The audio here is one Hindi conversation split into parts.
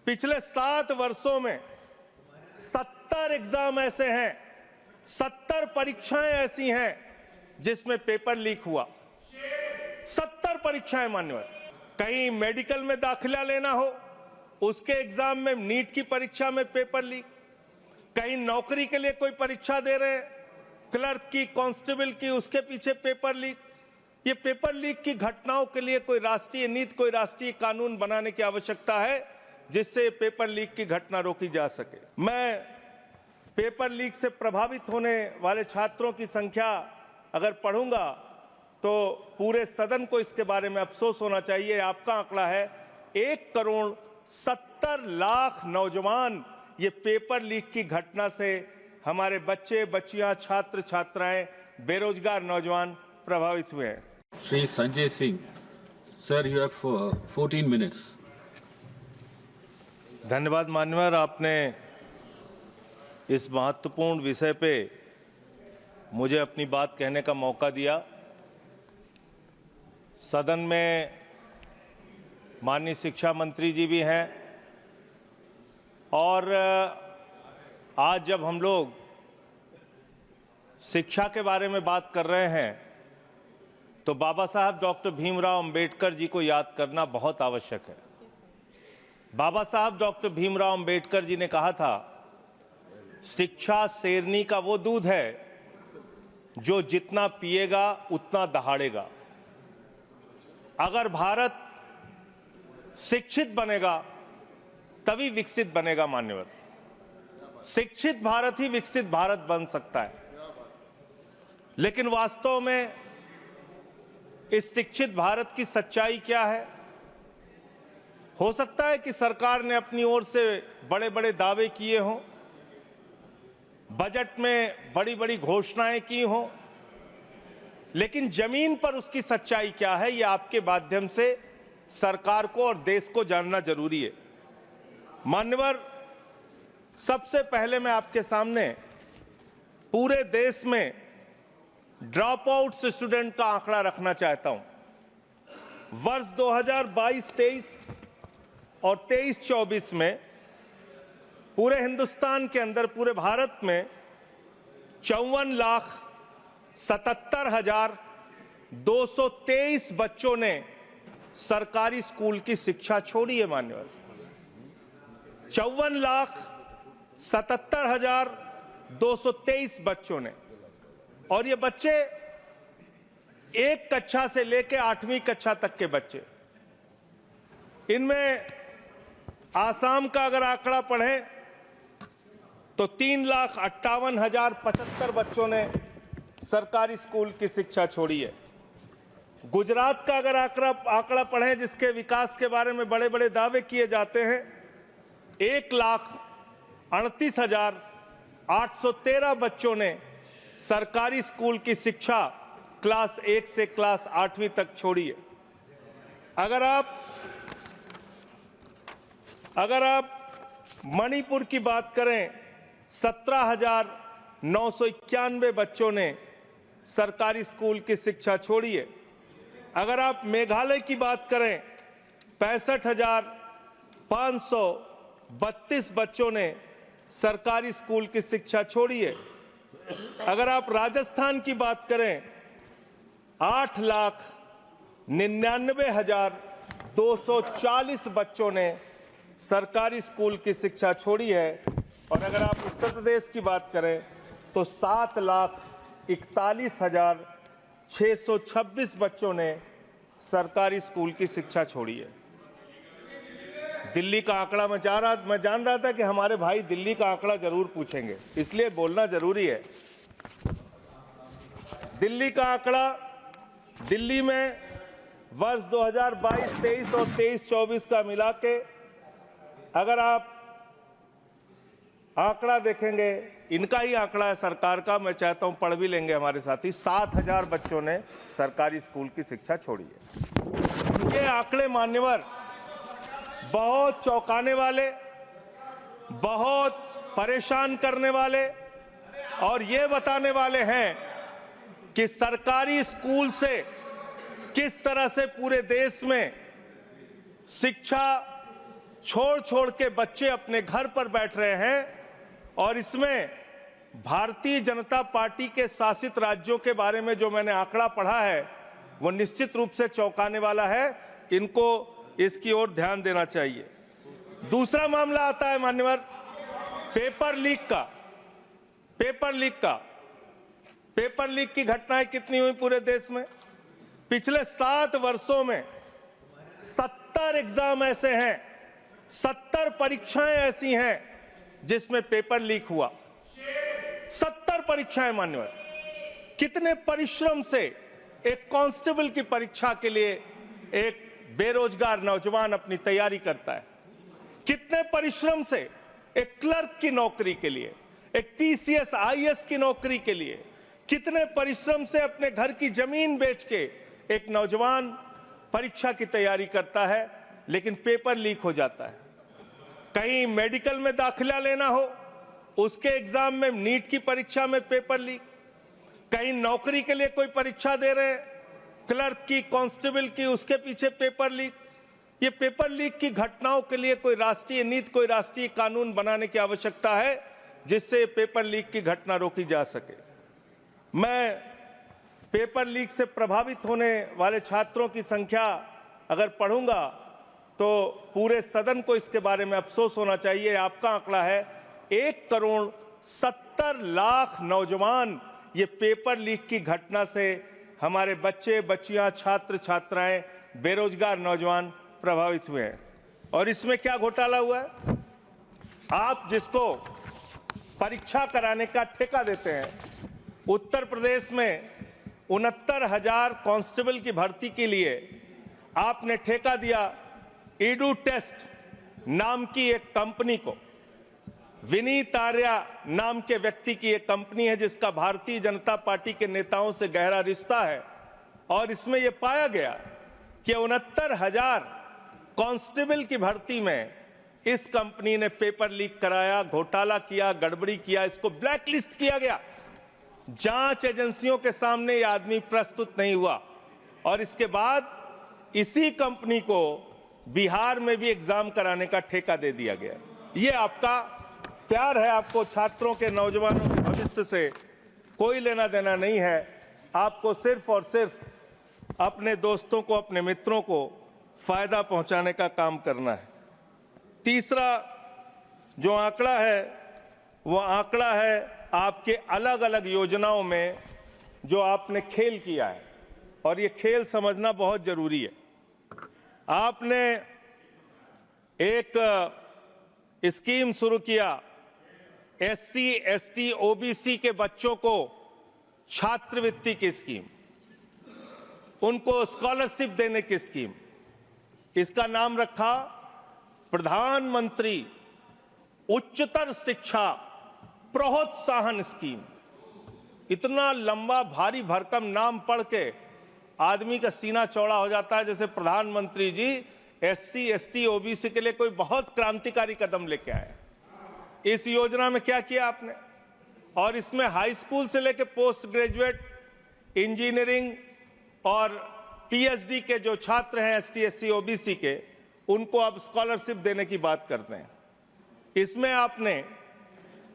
पिछले 7 वर्षों में 70 एग्जाम ऐसे हैं, 70 परीक्षाएं ऐसी हैं जिसमें पेपर लीक हुआ। 70 परीक्षाएं मान्यवर। कहीं मेडिकल में दाखिला लेना हो, उसके एग्जाम में नीट की परीक्षा में पेपर लीक, कहीं नौकरी के लिए कोई परीक्षा दे रहे हैं, क्लर्क की, कांस्टेबल की, उसके पीछे पेपर लीक। ये पेपर लीक की घटनाओं के लिए कोई राष्ट्रीय नीति, कोई राष्ट्रीय कानून बनाने की आवश्यकता है जिससे पेपर लीक की घटना रोकी जा सके। मैं पेपर लीक से प्रभावित होने वाले छात्रों की संख्या अगर पढ़ूंगा तो पूरे सदन को इसके बारे में अफसोस होना चाहिए। आपका आंकड़ा है 1,70,00,000 नौजवान ये पेपर लीक की घटना से, हमारे बच्चे बच्चियां, छात्र छात्राएं, बेरोजगार नौजवान प्रभावित हुए हैं। Shri Sanjay Singh, sir, you have 14 minutes. धन्यवाद मान्यवर, आपने इस महत्वपूर्ण विषय पे मुझे अपनी बात कहने का मौका दिया। सदन में माननीय शिक्षा मंत्री जी भी हैं और आज जब हम लोग शिक्षा के बारे में बात कर रहे हैं तो बाबा साहब डॉक्टर भीमराव अंबेडकर जी को याद करना बहुत आवश्यक है। बाबा साहब डॉक्टर भीमराव अंबेडकर जी ने कहा था, शिक्षा शेरनी का वो दूध है जो जितना पिएगा उतना दहाड़ेगा। अगर भारत शिक्षित बनेगा तभी विकसित बनेगा मान्यवर। शिक्षित भारत ही विकसित भारत बन सकता है। लेकिन वास्तव में इस शिक्षित भारत की सच्चाई क्या है? हो सकता है कि सरकार ने अपनी ओर से बड़े बड़े दावे किए हों, बजट में बड़ी बड़ी घोषणाएं की हों, लेकिन जमीन पर उसकी सच्चाई क्या है, ये आपके माध्यम से सरकार को और देश को जानना जरूरी है। मान्यवर, सबसे पहले मैं आपके सामने पूरे देश में ड्रॉप आउट स्टूडेंट का आंकड़ा रखना चाहता हूं। वर्ष 2022-23 और 23-24 में पूरे हिंदुस्तान के अंदर, पूरे भारत में 54,77,223 बच्चों ने सरकारी स्कूल की शिक्षा छोड़ी है मान्यवर। 54,77,223 बच्चों ने। और ये बच्चे 1 कक्षा से लेकर 8वीं कक्षा तक के बच्चे। इनमें आसाम का अगर आंकड़ा पढ़ें तो 3,58,075 बच्चों ने सरकारी स्कूल की शिक्षा छोड़ी है। गुजरात का अगर आंकड़ा पढ़ें, जिसके विकास के बारे में बड़े बड़े दावे किए जाते हैं, 1,38,813 बच्चों ने सरकारी स्कूल की शिक्षा क्लास 1 से क्लास 8वीं तक छोड़ी है। अगर आप मणिपुर की बात करें, 17,991 बच्चों ने सरकारी स्कूल की शिक्षा छोड़ी है। अगर आप मेघालय की बात करें, 65,532 बच्चों ने सरकारी स्कूल की शिक्षा छोड़ी है। अगर आप राजस्थान की बात करें, 8,99,240 बच्चों ने सरकारी स्कूल की शिक्षा छोड़ी है। और अगर आप उत्तर प्रदेश की बात करें तो 7,41,626 बच्चों ने सरकारी स्कूल की शिक्षा छोड़ी है। दिल्ली का आंकड़ा मैं जान रहा था कि हमारे भाई दिल्ली का आंकड़ा जरूर पूछेंगे, इसलिए बोलना जरूरी है। दिल्ली का आंकड़ा, दिल्ली में वर्ष 2022-23 और 23-24 का मिला के अगर आप आंकड़ा देखेंगे, इनका ही आंकड़ा है सरकार का, मैं चाहता हूं पढ़ भी लेंगे हमारे साथी, 7,000 बच्चों ने सरकारी स्कूल की शिक्षा छोड़ी है। ये आंकड़े मान्यवर बहुत चौंकाने वाले, बहुत परेशान करने वाले और ये बताने वाले हैं कि सरकारी स्कूल से किस तरह से पूरे देश में शिक्षा छोड़ छोड़ के बच्चे अपने घर पर बैठ रहे हैं और इसमें भारतीय जनता पार्टी के शासित राज्यों के बारे में जो मैंने आंकड़ा पढ़ा है वो निश्चित रूप से चौंकाने वाला है। इनको इसकी ओर ध्यान देना चाहिए। दूसरा मामला आता है मान्यवर पेपर लीक का। पेपर लीक की घटनाएं कितनी हुई पूरे देश में? पिछले 7 वर्षों में 70 एग्जाम ऐसे हैं, 70 परीक्षाएं ऐसी हैं जिसमें पेपर लीक हुआ। 70 परीक्षाएं मान्यवर। कितने परिश्रम से एक कांस्टेबल की परीक्षा के लिए एक बेरोजगार नौजवान अपनी तैयारी करता है। कितने परिश्रम से एक क्लर्क की नौकरी के लिए, एक पीसीएस आईएएस की नौकरी के लिए, कितने परिश्रम से अपने घर की जमीन बेच के एक नौजवान परीक्षा की तैयारी करता है, लेकिन पेपर लीक हो जाता है। कहीं मेडिकल में दाखिला लेना हो, उसके एग्जाम में, नीट की परीक्षा में पेपर लीक। कहीं नौकरी के लिए कोई परीक्षा दे रहे हैं, क्लर्क की, कांस्टेबल की, उसके पीछे पेपर लीक। ये पेपर लीक की घटनाओं के लिए कोई राष्ट्रीय नीति, कोई राष्ट्रीय कानून बनाने की आवश्यकता है जिससे पेपर लीक की घटना रोकी जा सके। मैं पेपर लीक से प्रभावित होने वाले छात्रों की संख्या अगर पढ़ूंगा तो पूरे सदन को इसके बारे में अफसोस होना चाहिए। आपका आंकड़ा है 1,70,00,000 नौजवान ये पेपर लीक की घटना से, हमारे बच्चे बच्चियां, छात्र छात्राएं, बेरोजगार नौजवान प्रभावित हुए हैं। और इसमें क्या घोटाला हुआ है? आप जिसको परीक्षा कराने का ठेका देते हैं, उत्तर प्रदेश में 69,000 कांस्टेबल की भर्ती के लिए आपने ठेका दिया ईडू टेस्ट नाम की एक कंपनी को। विनीत आर्या नाम के व्यक्ति की एक कंपनी है जिसका भारतीय जनता पार्टी के नेताओं से गहरा रिश्ता है। और इसमें यह पाया गया कि 69,000 कांस्टेबल की भर्ती में इस कंपनी ने पेपर लीक कराया, घोटाला किया, गड़बड़ी किया, इसको ब्लैकलिस्ट किया गया। जांच एजेंसियों के सामने यह आदमी प्रस्तुत नहीं हुआ और इसके बाद इसी कंपनी को बिहार में भी एग्जाम कराने का ठेका दे दिया गया। यह आपका प्यार है, आपको छात्रों के, नौजवानों के भविष्य से कोई लेना देना नहीं है। आपको सिर्फ और सिर्फ अपने दोस्तों को, अपने मित्रों को फायदा पहुंचाने का काम करना है। तीसरा जो आंकड़ा है वो आंकड़ा है आपके अलग अलग योजनाओं में जो आपने खेल किया है, और ये खेल समझना बहुत जरूरी है। आपने एक स्कीम शुरू किया, एससी, एसटी, ओबीसी के बच्चों को छात्रवृत्ति की स्कीम, उनको स्कॉलरशिप देने की स्कीम। इसका नाम रखा प्रधानमंत्री उच्चतर शिक्षा प्रोत्साहन स्कीम। इतना लंबा भारी भरकम नाम पढ़ के आदमी का सीना चौड़ा हो जाता है, जैसे प्रधानमंत्री जी एससी, एसटी, ओबीसी के लिए कोई बहुत क्रांतिकारी कदम लेके आए। इस योजना में क्या किया आपने? और इसमें हाई स्कूल से लेकर पोस्ट ग्रेजुएट, इंजीनियरिंग और पीएचडी के जो छात्र हैं एसटी, एससी, ओबीसी के, उनको अब स्कॉलरशिप देने की बात करते हैं। इसमें आपने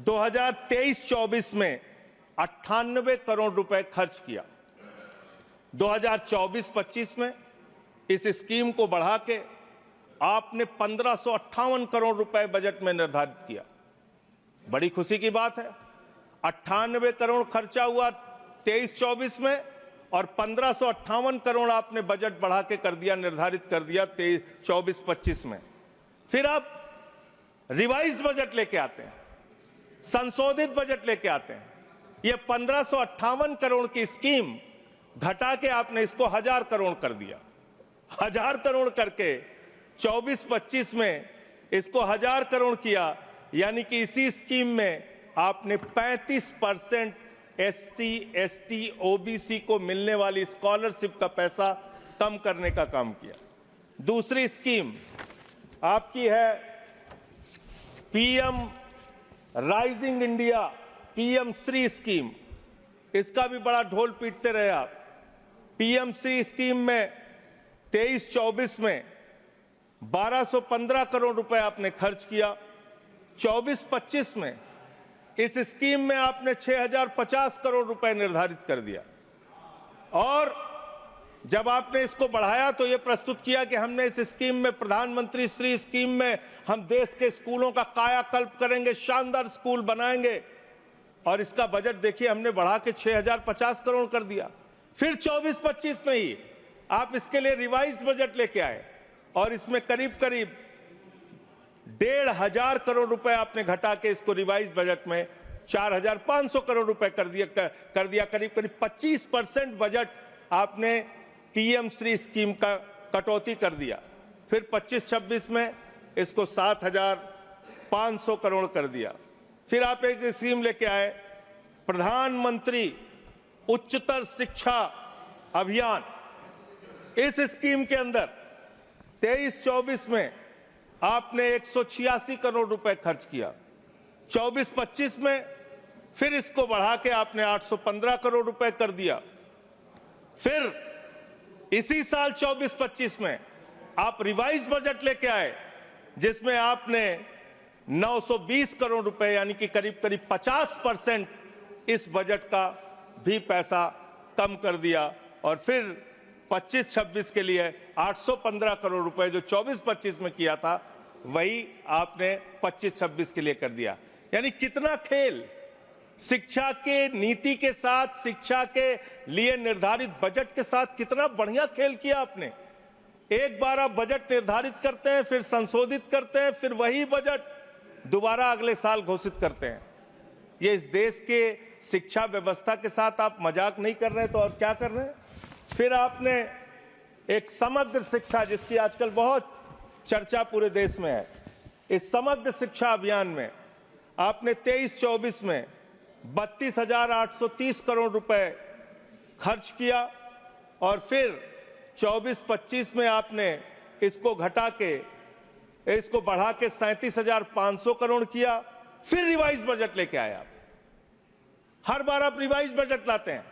2023-24 में 98 करोड़ रुपए खर्च किया। 2024-25 में इस स्कीम को बढ़ा के आपने 1558 करोड़ रुपए बजट में निर्धारित किया। बड़ी खुशी की बात है। 98 करोड़ खर्चा हुआ 23-24 में और 1558 करोड़ आपने बजट बढ़ा के कर दिया, निर्धारित कर दिया 24-25 में। फिर आप रिवाइज्ड बजट लेके आते हैं, संशोधित बजट लेके आते हैं। ये 1558 करोड़ की स्कीम घटा के आपने इसको 1000 करोड़ कर दिया। 1000 करोड़ करके 24-25 में इसको 1000 करोड़ किया, यानी कि इसी स्कीम में आपने 35% एससी, एसटी, ओबीसी को मिलने वाली स्कॉलरशिप का पैसा कम करने का काम किया। दूसरी स्कीम आपकी है PM rising India, PM Shri scheme. इसका भी बड़ा ढोल पीटते रहे आप। पीएम श्री स्कीम में 23-24 में 1215 करोड़ रुपए आपने खर्च किया। 24-25 में इस स्कीम में आपने 6050 करोड़ रुपए निर्धारित कर दिया और जब आपने इसको बढ़ाया तो यह प्रस्तुत किया कि हमने इस स्कीम में प्रधानमंत्री श्री स्कीम में हम देश के स्कूलों का कायाकल्प करेंगे, शानदार स्कूल बनाएंगे और इसका बजट देखिए हमने बढ़ा के 6050 करोड़ कर दिया। फिर 24-25 में ही आप इसके लिए रिवाइज्ड बजट लेके आए और इसमें करीब करीब 1500 करोड़ रुपए आपने घटा के इसको रिवाइज्ड बजट में 4500 करोड़ रुपए कर दिया। करीब करीब 25% बजट आपने पीएम श्री स्कीम का कटौती कर दिया। फिर 25-26 में इसको 7500 करोड़ कर दिया। फिर आप एक स्कीम लेके आए प्रधानमंत्री उच्चतर शिक्षा अभियान। इस स्कीम के अंदर 23-24 में आपने 186 करोड़ रुपए खर्च किया। 24-25 में फिर इसको बढ़ा के आपने 815 करोड़ रुपए कर दिया। फिर इसी साल 24-25 में आप रिवाइज्ड बजट लेके आए जिसमें आपने 920 करोड़ रुपए यानी कि करीब करीब 50% इस बजट का भी पैसा कम कर दिया और फिर 25-26 के लिए 815 करोड़ रुपए जो 24-25 में किया था वही आपने 25-26 के लिए कर दिया। यानी कितना खेल शिक्षा के नीति के साथ, शिक्षा के लिए निर्धारित बजट के साथ कितना बढ़िया खेल किया आपने। एक बार आप बजट निर्धारित करते हैं, फिर संशोधित करते हैं, फिर वही बजट दोबारा अगले साल घोषित करते हैं। ये इस देश के शिक्षा व्यवस्था के साथ आप मजाक नहीं कर रहे तो और क्या कर रहे हैं। फिर आपने एक समग्र शिक्षा जिसकी आजकल बहुत चर्चा पूरे देश में है, इस समग्र शिक्षा अभियान में आपने 23-24 में 32,830 करोड़ रुपए खर्च किया और फिर 24-25 में आपने इसको घटा के इसको बढ़ा के 37,500 करोड़ किया। फिर रिवाइज बजट लेके आए आप। हर बार आप रिवाइज बजट लाते हैं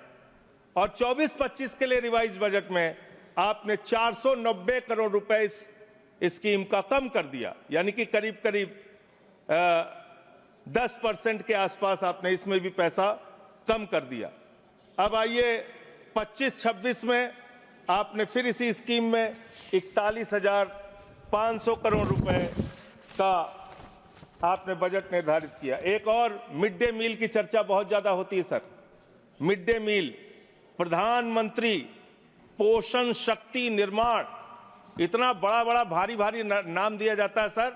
और 24-25 के लिए रिवाइज बजट में आपने 490 करोड़ रुपए इस स्कीम का कम कर दिया। यानी कि करीब करीब 10% के आसपास आपने इसमें भी पैसा कम कर दिया। अब आइए 25-26 में आपने फिर इसी स्कीम में 41,500 करोड़ रुपए का आपने बजट निर्धारित किया। एक और मिड डे मील की चर्चा बहुत ज्यादा होती है सर। मिड डे मील, प्रधानमंत्री पोषण शक्ति निर्माण, इतना बड़ा बड़ा भारी भारी नाम दिया जाता है सर।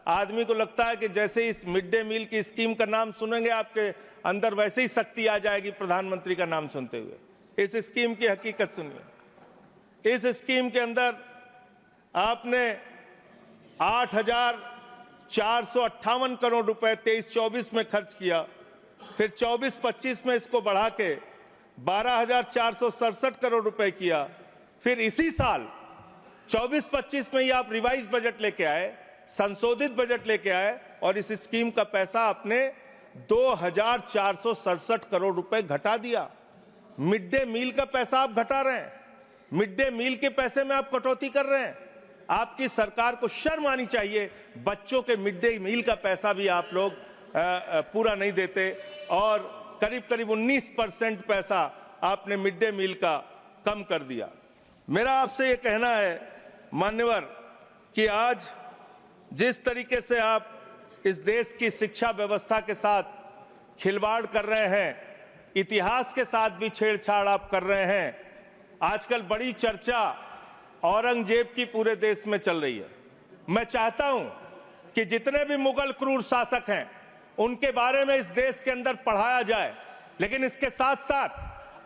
आदमी को लगता है कि जैसे इस मिड डे मील की स्कीम का नाम सुनेंगे आपके अंदर वैसे ही शक्ति आ जाएगी प्रधानमंत्री का नाम सुनते हुए। इस स्कीम की हकीकत सुनिए। इस स्कीम के अंदर आपने 8,458 करोड़ रुपए 23-24 में खर्च किया। फिर 24-25 में इसको बढ़ा के 12,467 करोड़ रुपए किया। फिर इसी साल 24-25 में ही आप रिवाइज बजट लेके आए, संशोधित बजट लेके आए और इस स्कीम का पैसा आपने 2,467 करोड़ रुपए घटा दिया। मिड डे मील का पैसा आप घटा रहे हैं, मिड डे मील के पैसे में आप कटौती कर रहे हैं। आपकी सरकार को शर्म आनी चाहिए। बच्चों के मिड डे मील का पैसा भी आप लोग पूरा नहीं देते और करीब करीब 19% पैसा आपने मिड डे मील का कम कर दिया। मेरा आपसे ये कहना है मान्यवर कि आज जिस तरीके से आप इस देश की शिक्षा व्यवस्था के साथ खिलवाड़ कर रहे हैं, इतिहास के साथ भी छेड़छाड़ आप कर रहे हैं। आजकल बड़ी चर्चा औरंगजेब की पूरे देश में चल रही है। मैं चाहता हूं कि जितने भी मुगल क्रूर शासक हैं उनके बारे में इस देश के अंदर पढ़ाया जाए, लेकिन इसके साथ साथ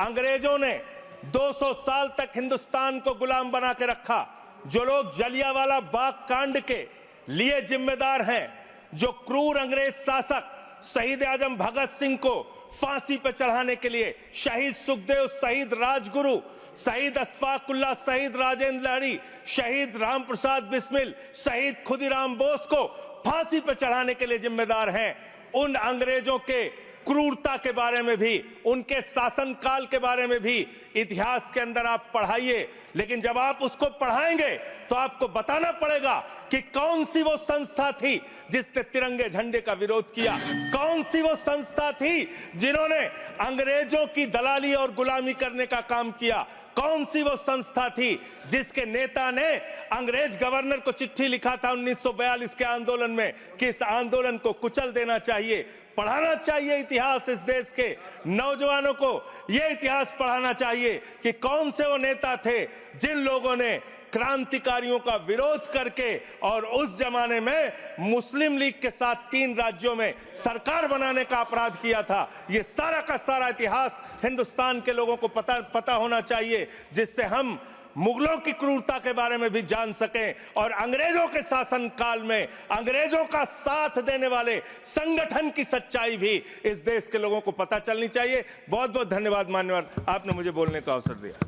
अंग्रेजों ने 200 साल तक हिंदुस्तान को गुलाम बना के रखा। जो लोग जलियांवाला बाग कांड के लिए जिम्मेदार हैं, जो क्रूर अंग्रेज शासक शहीद आजम भगत सिंह को फांसी पर चढ़ाने के लिए शहीद सुखदेव, शहीद राजगुरु, शहीद अशफाकुल्लाह, शहीद राजेंद्र लाहिड़ी, शहीद राम प्रसाद बिस्मिल, शहीद खुदीराम बोस को फांसी पर चढ़ाने के लिए जिम्मेदार हैं, उन अंग्रेजों के क्रूरता के बारे में भी, उनके शासनकाल के बारे में भी इतिहास के अंदर आप पढ़ाइए। लेकिन जब आप उसको पढ़ाएंगे तो आपको बताना पड़ेगा कि कौन सी वो संस्था थी जिसने तिरंगे झंडे का विरोध किया, कौन सी वो संस्था थी जिन्होंने अंग्रेजों की दलाली और गुलामी करने का काम किया, कौन सी वो संस्था थी जिसके नेता ने अंग्रेज गवर्नर को चिट्ठी लिखा था 1942 के आंदोलन में कि इस आंदोलन को कुचल देना चाहिए। पढ़ाना चाहिए इतिहास, इस देश के नौजवानों को यह इतिहास पढ़ाना चाहिए कि कौन से वो नेता थे जिन लोगों ने क्रांतिकारियों का विरोध करके और उस जमाने में मुस्लिम लीग के साथ 3 राज्यों में सरकार बनाने का अपराध किया था। ये सारा का सारा इतिहास हिंदुस्तान के लोगों को पता होना चाहिए, जिससे हम मुगलों की क्रूरता के बारे में भी जान सकें और अंग्रेजों के शासन काल में अंग्रेजों का साथ देने वाले संगठन की सच्चाई भी इस देश के लोगों को पता चलनी चाहिए। बहुत बहुत धन्यवाद मान्यवर, आपने मुझे बोलने का अवसर दिया।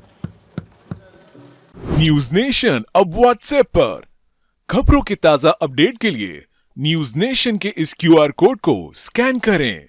न्यूज नेशन अब व्हाट्सएप पर खबरों के ताजा अपडेट के लिए न्यूज नेशन के इस QR कोड को स्कैन करें।